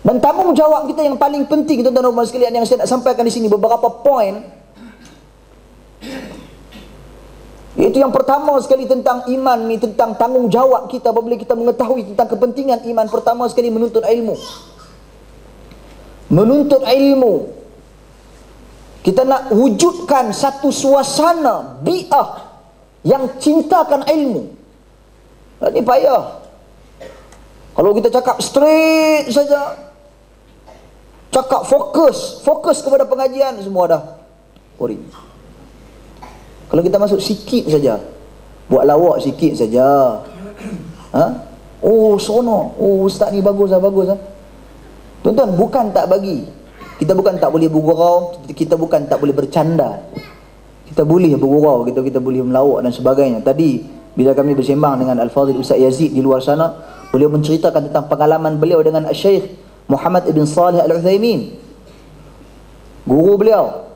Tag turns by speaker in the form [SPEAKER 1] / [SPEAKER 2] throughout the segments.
[SPEAKER 1] Dan tanggungjawab kita yang paling penting, tuan-tuan dan puan sekalian, yang saya nak sampaikan di sini beberapa poin. Itu yang pertama sekali tentang iman ni, tentang tanggungjawab kita apabila kita mengetahui tentang kepentingan iman. Pertama sekali menuntut ilmu. Menuntut ilmu. Kita nak wujudkan satu suasana bi'ah yang cintakan ilmu. Ini payah. Kalau kita cakap straight saja, cakap fokus kepada pengajian, semua dah boring. Kalau kita masuk sikit saja, buat lawak sikit saja, oh sono, oh ustaz ni bagus lah. Tuan-tuan, bukan tak bagi, kita bukan tak boleh bergurau, kita bukan tak boleh bercanda, kita boleh bergurau, kita boleh melawak dan sebagainya. Tadi bila kami bersembang dengan Al-Fadhil Ustaz Yazid di luar sana, beliau menceritakan tentang pengalaman beliau dengan Syekh Muhammad ibn Salih Al-Uthaymin, guru beliau,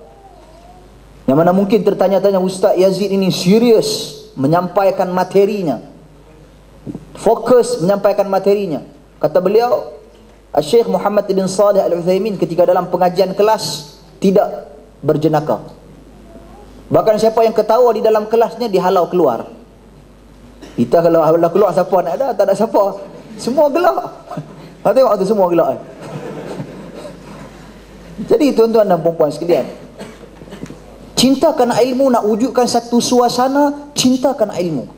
[SPEAKER 1] yang mana mungkin tertanya-tanya, Ustaz Yazid ini serius menyampaikan materinya, fokus menyampaikan materinya. Kata beliau, Syekh Muhammad ibn Salih Al-Uthaymin ketika dalam pengajian kelas tidak berjenaka. Bahkan siapa yang ketawa di dalam kelasnya dihalau keluar. Kita kalau halau keluar, siapa nak ada? Tak ada siapa, semua gelak. Tengok tu, semua gelak. Jadi tuan-tuan dan puan-puan sekalian, cintakan ilmu, nak wujudkan satu suasana cintakan ilmu.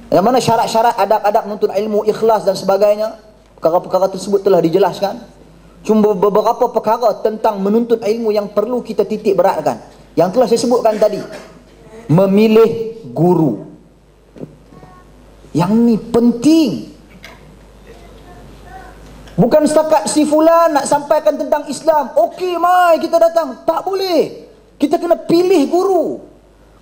[SPEAKER 1] Yang mana syarat-syarat, adab-adab menuntut ilmu, ikhlas dan sebagainya, perkara-perkara tersebut telah dijelaskan. Cuma beberapa perkara tentang menuntut ilmu yang perlu kita titik beratkan, yang telah saya sebutkan tadi. Memilih guru, yang ni penting. Bukan setakat si fulan nak sampaikan tentang Islam, okey mai kita datang, tak boleh. Kita kena pilih guru.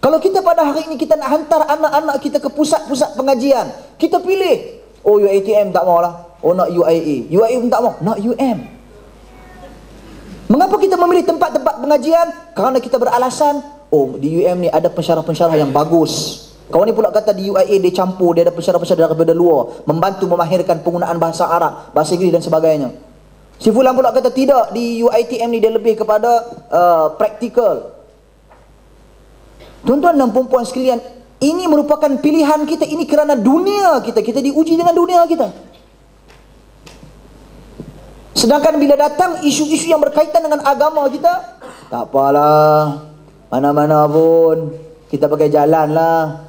[SPEAKER 1] Kalau kita pada hari ini kita nak hantar anak-anak kita ke pusat-pusat pengajian, kita pilih, oh UiTM tak mau lah, oh nak UIA, UIA pun tak mau, nak UM. Mengapa kita memilih tempat-tempat pengajian? Kerana kita beralasan, oh di UM ni ada pensyarah-pensyarah yang bagus. Kawan ni pula kata di UIA dia campur, dia ada pensyarah-pensyarah daripada luar, membantu memahirkan penggunaan bahasa Arab, bahasa Inggeris dan sebagainya. Si fulan pula kata tidak, di UiTM ni dia lebih kepada praktikal. Tuan-tuan dan puan-puan sekalian, ini merupakan pilihan kita, ini kerana dunia kita, kita diuji dengan dunia kita. Sedangkan bila datang isu-isu yang berkaitan dengan agama kita, tak apalah, mana-mana pun kita pakai jalan lah.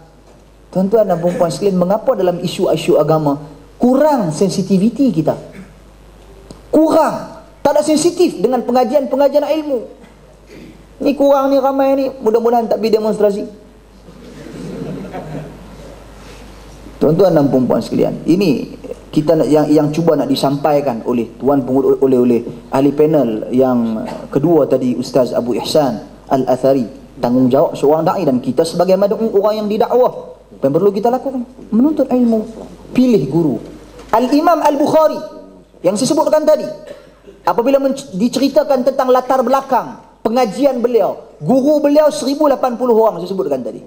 [SPEAKER 1] Tuan-tuan dan puan-puan sekalian, mengapa dalam isu-isu agama kurang sensitiviti kita? Kurang, tak ada sensitif dengan pengajian-pengajian ilmu. Ni kurang ni, ramai ni, mudah-mudahan tak pergi demonstrasi. Tuan-tuan dan puan-puan sekalian, ini kita nak, yang cuba nak disampaikan oleh tuan oleh ahli panel yang kedua tadi, Ustaz Abu Ihsan Al-Athari. Tanggungjawab seorang da'i dan kita sebagai mad'u, orang yang didakwah, apa yang perlu kita lakukan? Menuntut ilmu, pilih guru. Al-Imam Al-Bukhari yang saya sebutkan tadi, apabila diceritakan tentang latar belakang pengajian beliau, guru beliau 1080 orang saya sebutkan tadi,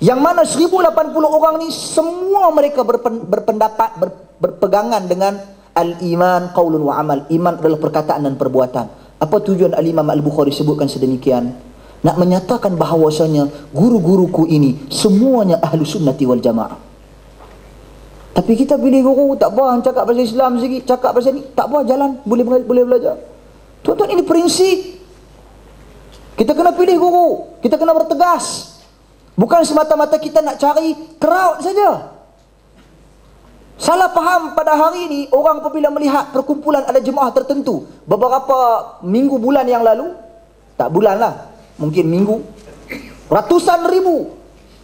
[SPEAKER 1] yang mana 1080 orang ni semua mereka berpendapat, berpegangan dengan al-iman qaulun wa amal. Iman adalah perkataan dan perbuatan. Apa tujuan Al-Imam Al-Bukhari sebutkan sedemikian? Nak menyatakan bahawasanya guru-guruku ini semuanya ahlu sunnati wal jamaah. Tapi kita pilih guru, tak apa, cakap pasal Islam sikit, cakap pasal ni, tak apa, jalan, boleh belajar. Tuan-tuan, ini prinsip. Kita kena pilih guru, kita kena bertegas. Bukan semata-mata kita nak cari crowd saja. Salah faham pada hari ini, orang apabila melihat perkumpulan ada jemaah tertentu, beberapa minggu, bulan yang lalu, tak bulan lah, mungkin minggu, ratusan ribu,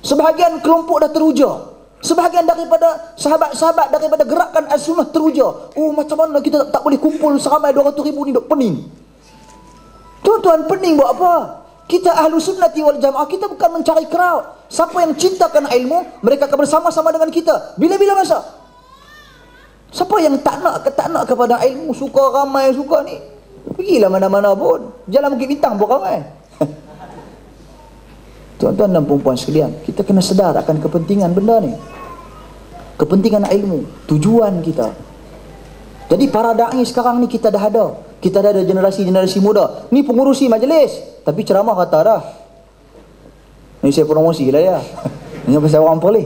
[SPEAKER 1] sebahagian kelompok dah teruja, sebahagian daripada sahabat-sahabat daripada gerakan As-Sunnah teruja. Oh, macam mana kita tak boleh kumpul seramai 200 ribu ni, duk pening. Tuan-tuan, pening buat apa? Kita ahlu sunnati wal jamaah, kita bukan mencari crowd. Siapa yang cintakan ilmu, mereka akan bersama-sama dengan kita bila-bila masa. Siapa yang tak nak kepada ilmu, suka ramai, suka ni, pergilah mana-mana pun, jalan Bukit Bintang pun ramai. Tuan-tuan dan perempuan sekalian, kita kena sedar akan kepentingan benda ni, kepentingan ilmu, tujuan kita. Jadi para da'i sekarang ni kita dah ada. Kita dah ada generasi-generasi muda. Ni pengurusi majlis, tapi ceramah kata dah. Ni saya promosi lah ya. Ini pasal orang boleh.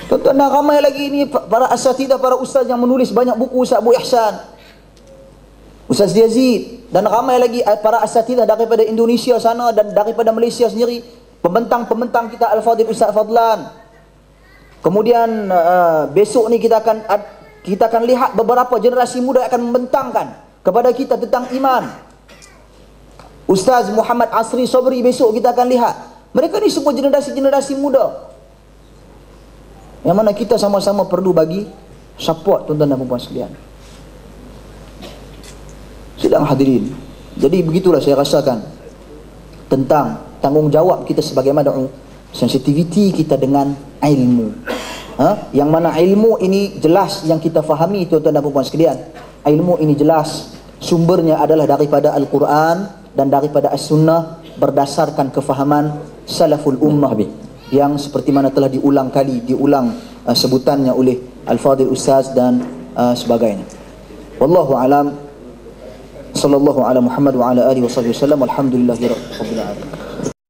[SPEAKER 1] Tuan-tuan, dah ramai lagi ni para asatidah, para ustaz yang menulis banyak buku. Ustaz Abu Ihsan, Ustaz Yazid, dan ramai lagi para asatidah daripada Indonesia sana dan daripada Malaysia sendiri. Pembentang kita Al-Fadhil Ustaz Fadlan. Kemudian besok ni kita akan lihat beberapa generasi muda akan membentangkan kepada kita tentang iman. Ustaz Muhammad Asri Sobri besok kita akan lihat. Mereka ni semua generasi-generasi muda yang mana kita sama-sama perlu bagi support, tuan-tuan dan puan-puan sekalian. Sidang hadirin, jadi begitulah saya rasakan tentang tanggungjawab kita sebagai mad'u, sensitiviti kita dengan ilmu. Yang mana ilmu ini jelas yang kita fahami, tuan-tuan dan puan-puan sekalian. Ilmu ini jelas sumbernya adalah daripada Al-Quran dan daripada As-Sunnah berdasarkan kefahaman salaful ummah yang seperti mana telah diulang sebutannya oleh Al-Fadhil Ustaz dan sebagainya. Wallahu alam. Sallallahu ala Muhammad wa ala alihi wa sahbihi wasallam. Alhamdulillahi rabbil alamin.